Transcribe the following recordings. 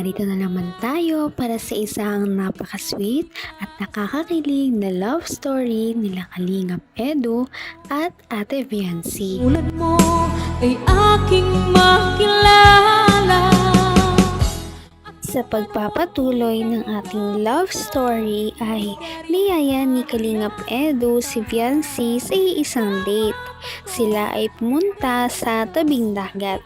narito na naman tayo para sa isang napaka-sweet at nakakakilig na love story nila Kalingap Edu at Ate Viancy. Tulad mo ay aking makilala. Sa pagpapatuloy ng ating love story ay niyaya ni Kalingap Edu si Viancy sa isang date. Sila ay pumunta sa tabing dagat.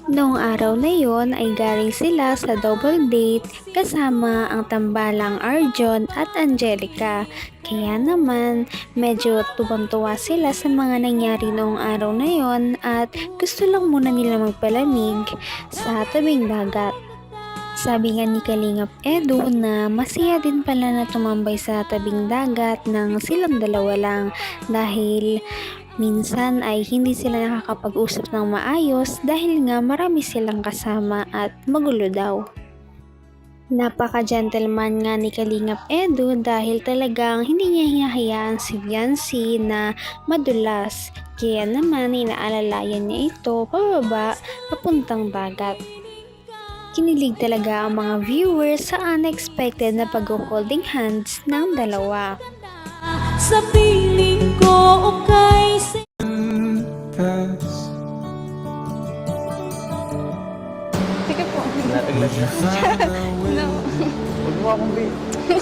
Noong araw na yon ay galing sila sa double date kasama ang tambalang Arjon at Angelica. Kaya naman medyo tuwang-tuwa sila sa mga nangyari noong araw na yon at gusto lang muna nila magpalamig sa tabing dagat. Sabi nga ni Kalingap Edu na masaya din pala na tumambay sa tabing dagat ng silang dalawa lang dahil minsan ay hindi sila nakakapag-usap ng maayos dahil nga marami silang kasama at magulo daw. Napaka-gentleman nga ni Kalingap Edu dahil talagang hindi niya hinahayaan si Viancy na madulas. Kaya naman inaalalayan niya ito pababa papuntang dagat. Kinilig talaga ang mga viewers sa unexpected na pag-holding hands ng dalawa. Sa piling ko okay Sige po. Nataglag na. No. Huwag mo akong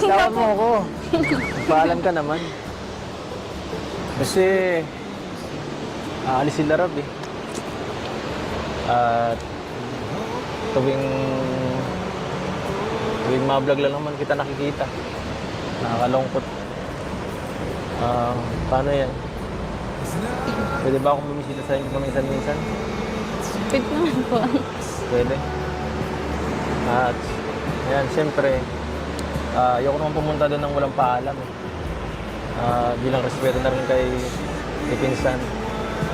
Tawag mo ako. Paalam ka naman. Kasi, aalis sila Rob eh. At tuwing ma-vlog lang naman kita nakikita. Nakakalungkot. Paano yan? Pwede ba akong bumisita sa inyo paminsan-minsan? Pwede naman po. Pwede. At, ayan, siyempre, ayoko naman pumunta doon ng walang paalam eh. Bilang respeto na rin kay pinsan.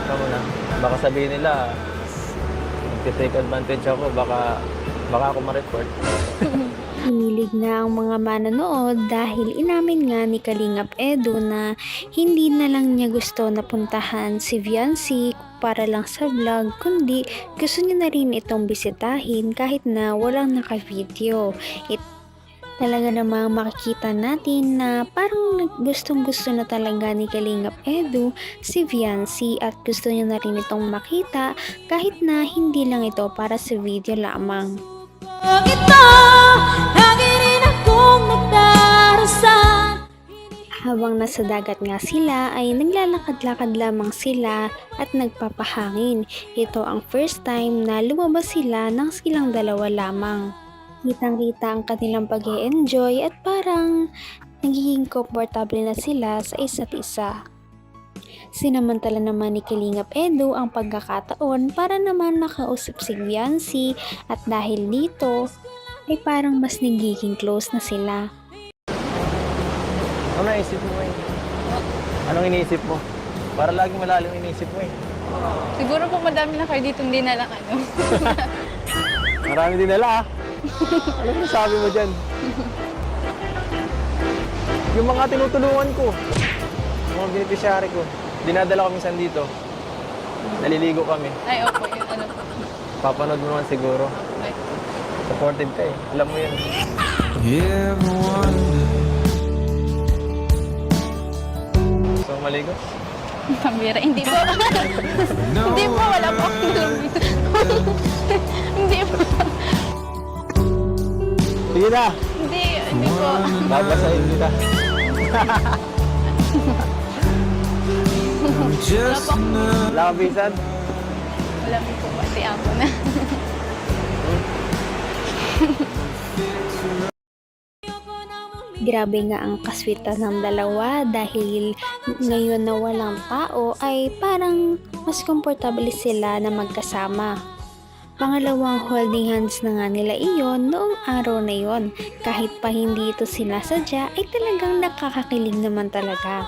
Tama na, baka sabihin nila, nagtitake advantage ako, baka ako ma-report. Hinilig na ang mga manonood dahil inamin nga ni Kalingap Edu na hindi na lang niya gusto na puntahan si Viancy para lang sa vlog, kundi gusto niya na rin itong bisitahin kahit na walang naka-video. Talaga namang makikita natin na parang gustong-gusto na talaga ni Kalingap Edu si Viancy at gusto niya na rin itong makita kahit na hindi lang ito para sa video lamang. ito, lagi rin akong nagdarasal. Habang nasa dagat nga sila ay naglalakad-lakad lamang sila at nagpapahangin. Ito ang first time na lumabas sila ng silang dalawa lamang. Kitang-kita ang kanilang pag-e-enjoy at parang nagiging komportable na sila sa isa't isa. Sinamantala naman ni Kalingap Edu ang pagkakataon para naman makausap si Viancy at dahil dito ay parang mas nagiging close na sila. Ano naisip mo eh? Anong iniisip mo? Para laging malalim iniisip mo eh. Siguro po madami na kayo dito, hindi na lang ano. Marami din nila ah. Ano mo sabi mo dyan? Yung mga tinutulungan ko, mga beneficiary ko, dinadala ko minsan dito. Naliligo kami. Ay, opo, yun ano po. Papanood mo naman siguro. Ay, Supportive ka eh. Alam mo yun. So, maligo? pambira. Hindi po. Hindi po, wala po akong alam dito. Hindi po. Sige na! Hindi po. Babasahin kita. Wala po. Wala kang bisan? Wala po kasi ako na. Grabe nga ang kaswitan ng dalawa dahil ngayon na walang tao ay parang mas komportable sila na magkasama. Pangalawang holding hands na nga nila iyon noong araw na yon. Kahit pa hindi ito sinasadya ay talagang nakakakilig naman talaga.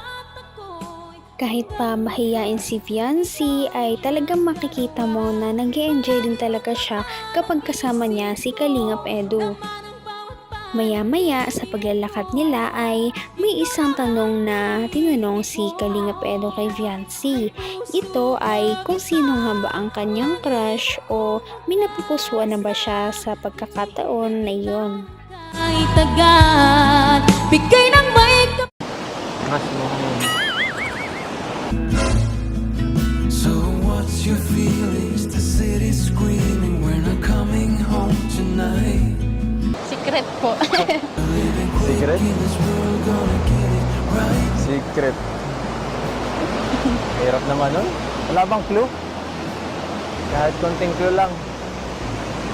Kahit pa mahiyain si Viancy ay talagang makikita mo na nag-e-enjoy din talaga siya kapag kasama niya si Kalingap Edu. Maya-maya sa paglalakad nila ay may isang tanong na tinanong si Kalingap Edo kay Viancy. Ito ay kung sino nga ba ang kanyang crush o minapupusuan na ba siya sa pagkakataon na iyon. Ay tagat, bigay ng may Mas mo. So what's your feelings? The city's screaming, we're not coming home tonight. Secret po. Secret? In this world, gonna get it right. Secret. Hirap naman nun. Wala bang clue? Kahit konting clue lang.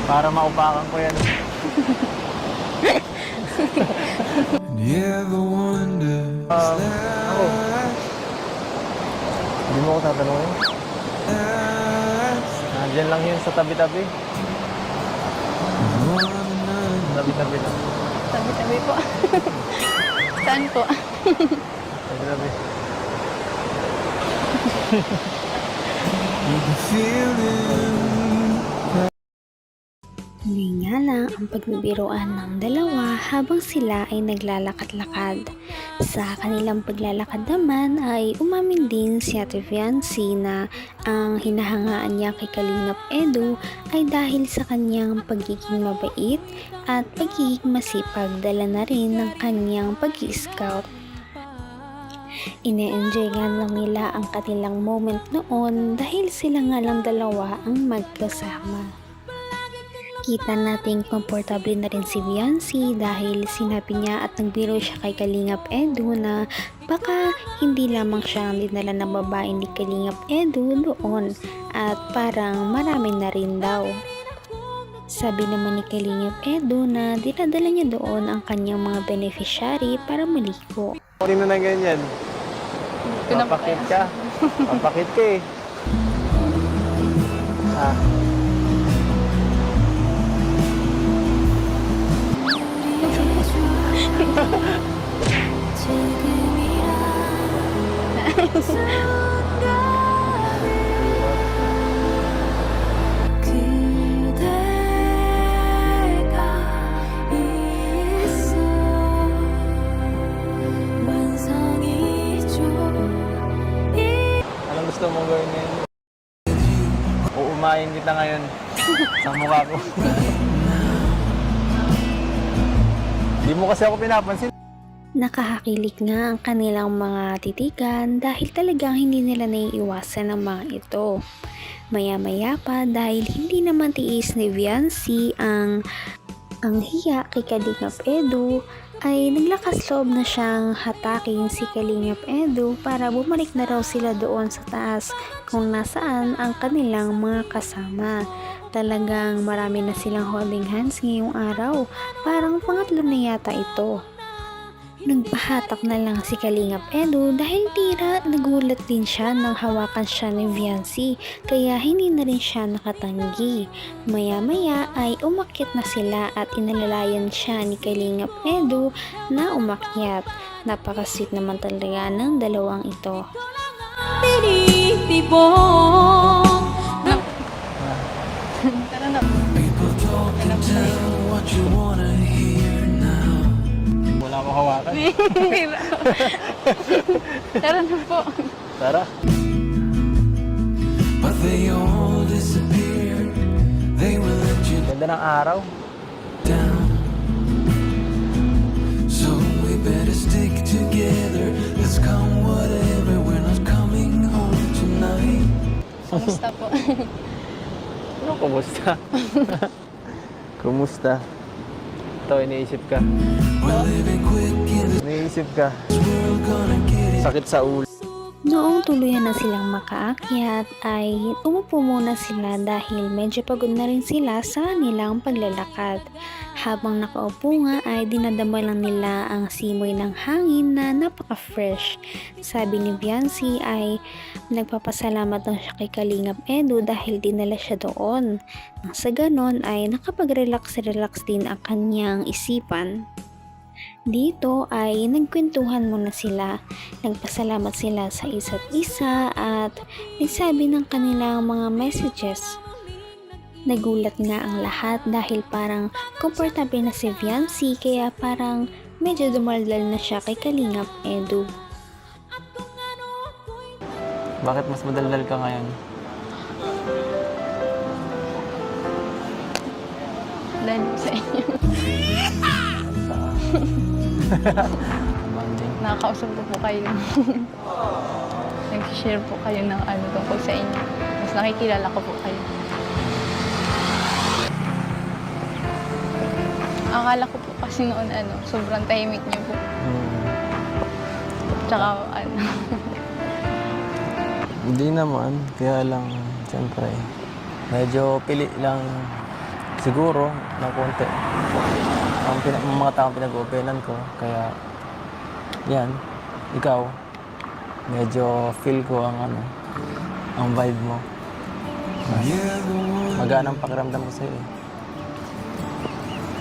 Para maupakan ko yan. You ever wonder, Ako. Hindi mo ko tatanungin. Nandiyan lang yun sa tabi-tabi. Tabi-tabi lang. Tabi-tabi po. Saan po? Tabi-tabi. you can feel it. Muli nga lang ang pagbibiroan ng dalawa habang sila ay naglalakad-lakad. Sa kanilang paglalakad naman ay umamin din si Ate Viancy na ang hinahangaan niya kay Kalingap Edo ay dahil sa kanyang pagiging mabait at pagiging masipag, dala na rin ng kanyang pag-i-scout. Ine-enjoy nga lang nila ang kanilang moment noon dahil sila nga lang dalawa ang magkasama. Kita nating komportable na rin si Viancy dahil sinabi niya at nagbiro siya kay Kalingap Edo na baka hindi lamang siya ang dinala ng babae ni Kalingap Edo doon at parang marami na rin daw. Sabi naman ni Kalingap Edo na dinadala niya doon ang kanyang mga beneficiary para maliko. Kunin mo na ganyan. Ito na po Papakit kaya. ka. Papakit ka eh. Ah. 그대가 있어 완성이죠. Anong gusto mong gawin ngayon? Uumayin kita ngayon sa mukha ko. Di mo kasi ako pinapansin. Nakahakilig nga ang kanilang mga titigan dahil talagang hindi nila naiiwasan ang mga ito. Maya-maya pa dahil hindi naman tiis ni Viancy ang hiya kay Kalingap Edo ay naglakas loob na siyang hatakin si Kalingap Edo para bumalik na raw sila doon sa taas kung nasaan ang kanilang mga kasama. Talagang marami na silang holding hands ngayong araw, parang pangatlo na yata ito. Nagpahatak na lang si Kalingap Edo dahil tira nagulat din siya nang hawakan siya ni Viancy kaya hindi na rin siya nakatanggi. Maya-maya ay umakyat na sila at inalalayan siya ni Kalingap Edo na umakyat. Napaka-sweet naman talaga ng dalawang ito. tinitibok Tara na po. People talk and tell what you wanna hear now. Wala ko hawakan. Tara na po. Tara. But they all disappeared. They will let you Ganda ng araw. down. So we better stick together. Let's come whatever. We're not coming home tonight. Kamusta po? Ano, kumusta? Kumusta? Ito, iniisip ka. We're living quick in this Iniisip ka. world. Gonna get it. Sakit sa ulo. Noong tuluyan na silang makaakyat ay umupo muna sila dahil medyo pagod na rin sila sa kanilang paglalakad. Habang nakaupo nga ay dinadama lang nila ang simoy ng hangin na napaka-fresh. Sabi ni Viancy ay nagpapasalamat lang siya kay Kalingap Edo dahil dinala siya doon. Nang sa ganon ay nakapag-relax din ang kanyang isipan. Dito ay nagkwentuhan muna sila, nagpasalamat sila sa isa't isa at nagsabi ng kanilang mga messages. Nagulat nga ang lahat dahil parang komportable na si Viancy kaya parang medyo dumaldal na siya kay Kalingap Edu. Bakit mas madaldal ka ngayon? Dahil po sa inyo. Bonding. Nakakausap ko po kayo. Nag-share po kayo ng ano tungkol sa inyo. Mas nakikilala ko po kayo. Akala ko po kasi noon sobrang tahimik niyo po. Tsaka ano. Hindi naman, kaya lang, siyempre, medyo pili lang siguro ng konti. Ang mga taong pinag-openan ko, kaya, yan, ikaw, medyo feel ko ang vibe mo. Magaan ang pakiramdam ko sa'yo.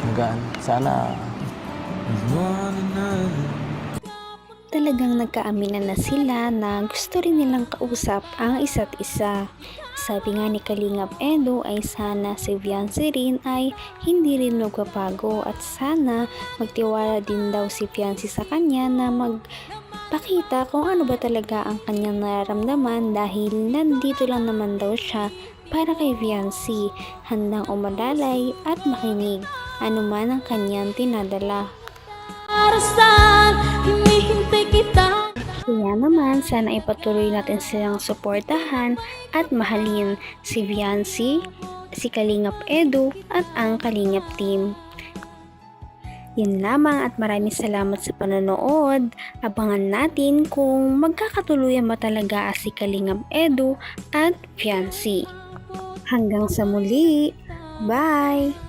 Magaan. Sana, Talagang nagkaaminan na sila na gusto rin nilang kausap ang isa't isa. Sabi nga ni Kalingap Edu ay sana si Viancy rin ay hindi rin magpapago at sana magtiwala din daw si Viancy sa kanya na magpakita kung ano ba talaga ang kanyang nararamdaman dahil nandito lang naman daw siya para kay Viancy, handang umadalay at makinig anuman ang kanyang tinadala. Para saan hinihintay kita? Kaya naman, sana ipatuloy natin silang suportahan at mahalin si Viancy, si Kalingap Edu at ang Kalingap team. Yan lamang at maraming salamat sa panonood. Abangan natin kung magkakatuluyan ba talaga si Kalingap Edu at Viancy. Hanggang sa muli. Bye!